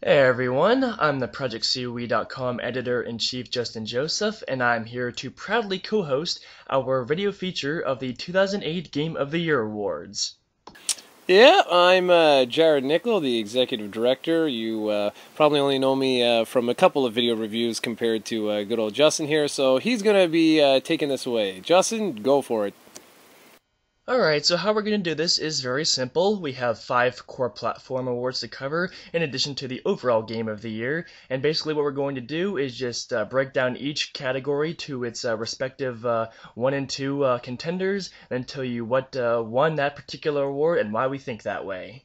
Hey everyone, I'm the ProjectCOE.com editor-in-chief Justin Joseph, and I'm here to proudly co-host our video feature of the 2008 Game of the Year Awards. Yeah, I'm Jared Nickel, the executive director. You probably only know me from a couple of video reviews compared to good old Justin here, so he's going to be taking this away. Justin, go for it. Alright, so how we're going to do this is very simple. We have 5 core platform awards to cover, in addition to the overall Game of the Year, and basically what we're going to do is just break down each category to its respective 1 and 2 contenders, and tell you what won that particular award and why we think that way.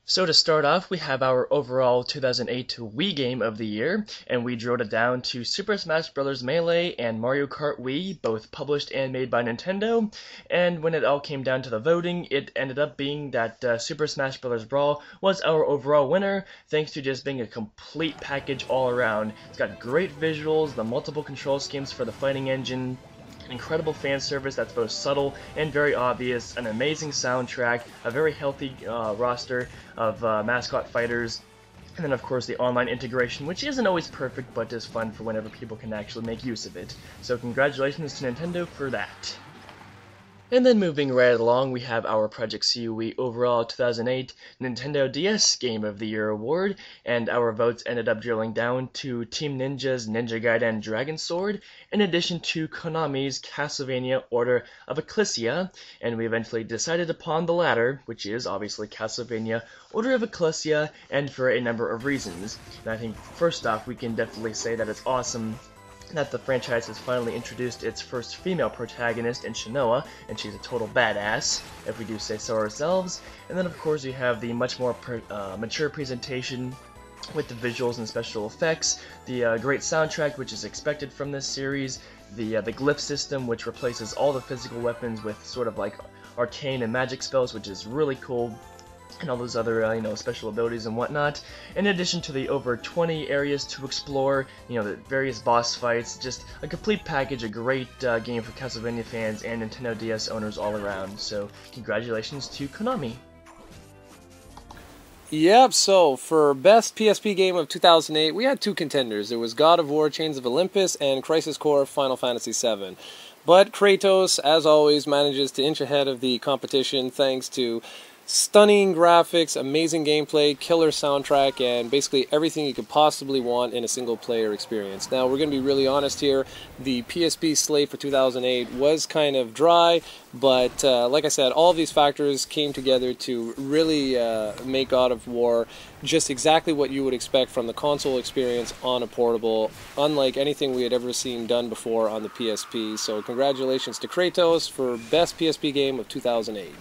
So to start off, we have our overall 2008 Wii Game of the Year, and we drilled it down to Super Smash Bros. Melee and Mario Kart Wii, both published and made by Nintendo, and when it all came down to the voting, it ended up being that Super Smash Bros. Brawl was our overall winner, thanks to just being a complete package all around. It's got great visuals, the multiple control schemes for the fighting engine, incredible fan service that's both subtle and very obvious, an amazing soundtrack, a very healthy roster of mascot fighters, and then of course the online integration, which isn't always perfect but is fun for whenever people can actually make use of it. So congratulations to Nintendo for that. And then moving right along, we have our Project COE overall 2008 Nintendo DS Game of the Year award, and our votes ended up drilling down to Team Ninja's Ninja Gaiden Dragon Sword, in addition to Konami's Castlevania Order of Ecclesia, and we eventually decided upon the latter, which is obviously Castlevania Order of Ecclesia, and for a number of reasons. And I think first off, we can definitely say that it's awesome that the franchise has finally introduced its first female protagonist in Shinoa, and she's a total badass, if we do say so ourselves. And then of course you have the much more mature presentation with the visuals and special effects, the great soundtrack which is expected from this series, the glyph system which replaces all the physical weapons with sort of like arcane and magic spells, which is really cool, and all those other, special abilities and whatnot, in addition to the over 20 areas to explore, the various boss fights, just a complete package, a great game for Castlevania fans and Nintendo DS owners all around, so congratulations to Konami. Yep, so for Best PSP Game of 2008, we had two contenders. There was God of War Chains of Olympus and Crisis Core Final Fantasy VII. But Kratos, as always, manages to inch ahead of the competition thanks to stunning graphics, amazing gameplay, killer soundtrack, and basically everything you could possibly want in a single-player experience. Now, we're going to be really honest here. The PSP slate for 2008 was kind of dry, but like I said, all of these factors came together to really make God of War just exactly what you would expect from the console experience on a portable, unlike anything we had ever seen done before on the PSP. So congratulations to Kratos for Best PSP Game of 2008.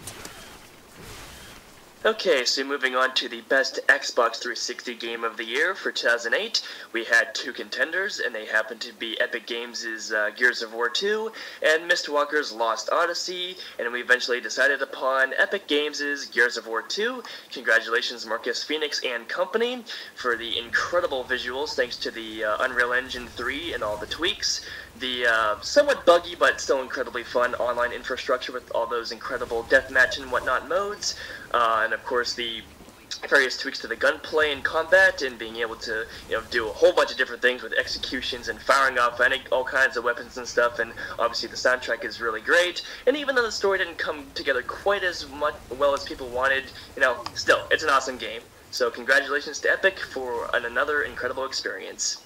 Okay, so moving on to the Best Xbox 360 Game of the Year for 2008, we had two contenders, and they happened to be Epic Games' Gears of War 2 and Mistwalker's Lost Odyssey, and we eventually decided upon Epic Games' Gears of War 2. Congratulations Marcus Phoenix and company for the incredible visuals thanks to the Unreal Engine 3 and all the tweaks, the somewhat buggy but still incredibly fun online infrastructure with all those incredible deathmatch and whatnot modes, and of course the various tweaks to the gunplay and combat, and being able to do a whole bunch of different things with executions and firing off all kinds of weapons and stuff. And obviously the soundtrack is really great, and even though the story didn't come together quite as well as people wanted, still it's an awesome game. So congratulations to Epic for another incredible experience.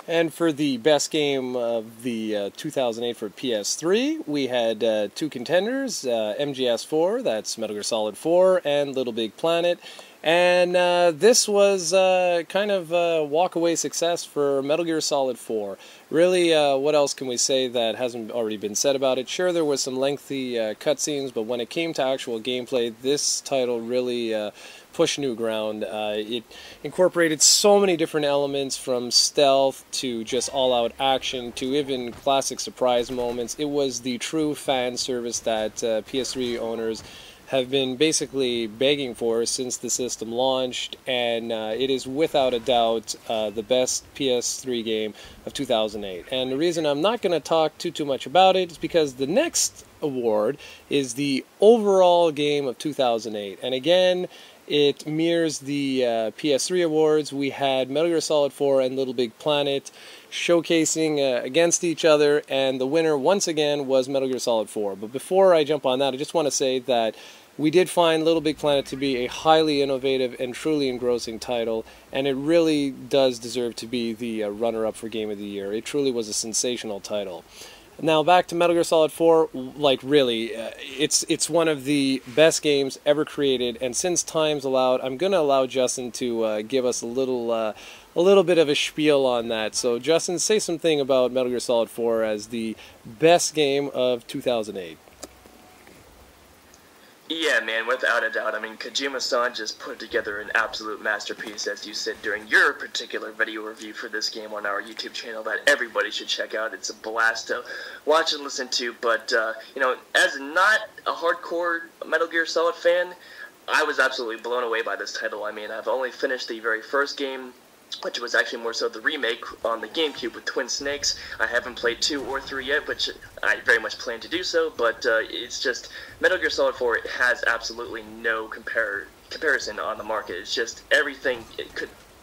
And for the best game of the 2008 for PS3, we had two contenders, MGS4, that's Metal Gear Solid 4, and Little Big Planet. And this was kind of a walk-away success for Metal Gear Solid 4. Really, what else can we say that hasn't already been said about it? Sure, there was some lengthy cutscenes, but when it came to actual gameplay, this title really pushed new ground. It incorporated so many different elements, from stealth to just all-out action to even classic surprise moments. It was the true fan service that PS3 owners have been basically begging for since the system launched, and it is without a doubt the best PS3 game of 2008. And the reason I'm not going to talk too much about it is because the next award is the overall game of 2008. And again, It mirrors the PS3 awards. We had Metal Gear Solid 4 and Little Big Planet showcasing against each other, and the winner once again was Metal Gear Solid 4. But before I jump on that, I just want to say that we did find Little Big Planet to be a highly innovative and truly engrossing title, and it really does deserve to be the runner-up for Game of the Year. It truly was a sensational title. Now back to Metal Gear Solid 4, like really, it's one of the best games ever created, and since time's allowed, I'm going to allow Justin to give us a little bit of a spiel on that. So Justin, say something about Metal Gear Solid 4 as the best game of 2008. Yeah, man, without a doubt. I mean, Kojima-san just put together an absolute masterpiece, as you said during your particular video review for this game on our YouTube channel that everybody should check out. It's a blast to watch and listen to, but, you know, as not a hardcore Metal Gear Solid fan, I was absolutely blown away by this title. I mean, I've only finished the very first game, which was actually more so the remake on the GameCube with Twin Snakes. I haven't played 2 or 3 yet, which I very much plan to do so, but it's just, Metal Gear Solid 4 has absolutely no comparison on the market. It's just everything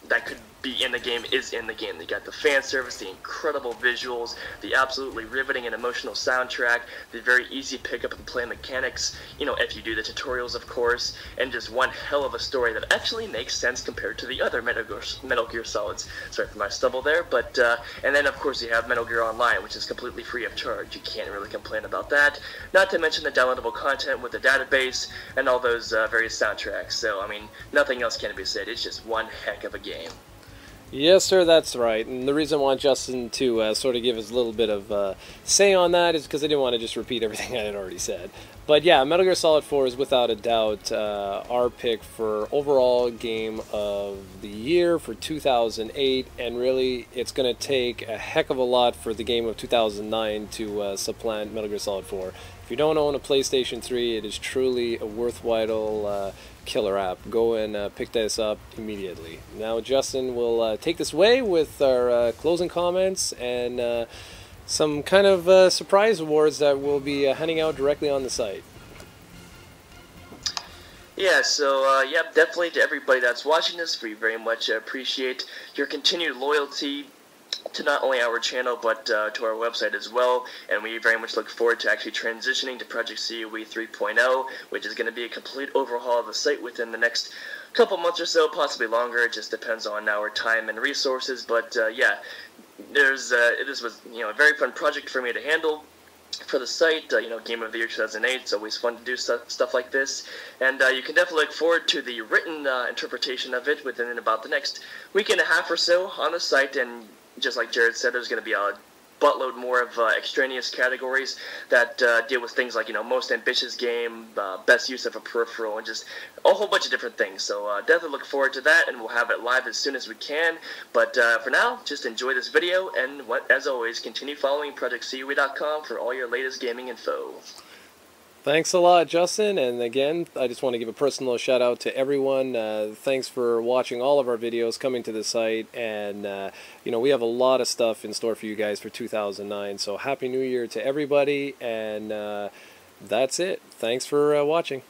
that could be in the game is in the game. They got the fan service, the incredible visuals, the absolutely riveting and emotional soundtrack, the very easy pick up and play mechanics, you know, if you do the tutorials, of course, and just one hell of a story that actually makes sense compared to the other Metal Gear Solids. Sorry for my stumble there, but, and then of course you have Metal Gear Online, which is completely free of charge. You can't really complain about that, not to mention the downloadable content with the database and all those various soundtracks. So, I mean, nothing else can be said. It's just one heck of a game. Yes, sir, that's right. And the reason I want Justin to sort of give us a little bit of say on that is because I didn't want to just repeat everything I had already said. But yeah, Metal Gear Solid 4 is without a doubt our pick for overall game of the year for 2008, and really it's going to take a heck of a lot for the game of 2009 to supplant Metal Gear Solid 4. If you don't own a PlayStation 3, it is truly a worthwhile killer app. Go and pick this up immediately. Now Justin will take this away with our closing comments and some kind of surprise awards that we'll be handing out directly on the site. Yeah, so, yep, definitely to everybody that's watching this, we very much appreciate your continued loyalty to not only our channel, but to our website as well, and we very much look forward to actually transitioning to Project COE 3.0, which is going to be a complete overhaul of the site within the next couple months or so, possibly longer. It just depends on our time and resources, but yeah, this was, you know, a very fun project for me to handle for the site. You know, Game of the Year 2008, it's always fun to do stuff like this, and you can definitely look forward to the written interpretation of it within about the next week and a half or so on the site. And just like Jared said, there's going to be a buttload more of extraneous categories that deal with things like, you know, most ambitious game, best use of a peripheral, and just a whole bunch of different things. So definitely look forward to that, and we'll have it live as soon as we can. But for now, just enjoy this video, and as always, continue following ProjectCOE.com for all your latest gaming info. Thanks a lot, Justin, and again, I just want to give a personal shout out to everyone. Thanks for watching all of our videos, coming to the site, and you know, we have a lot of stuff in store for you guys for 2009, so Happy New Year to everybody, and that's it. Thanks for watching.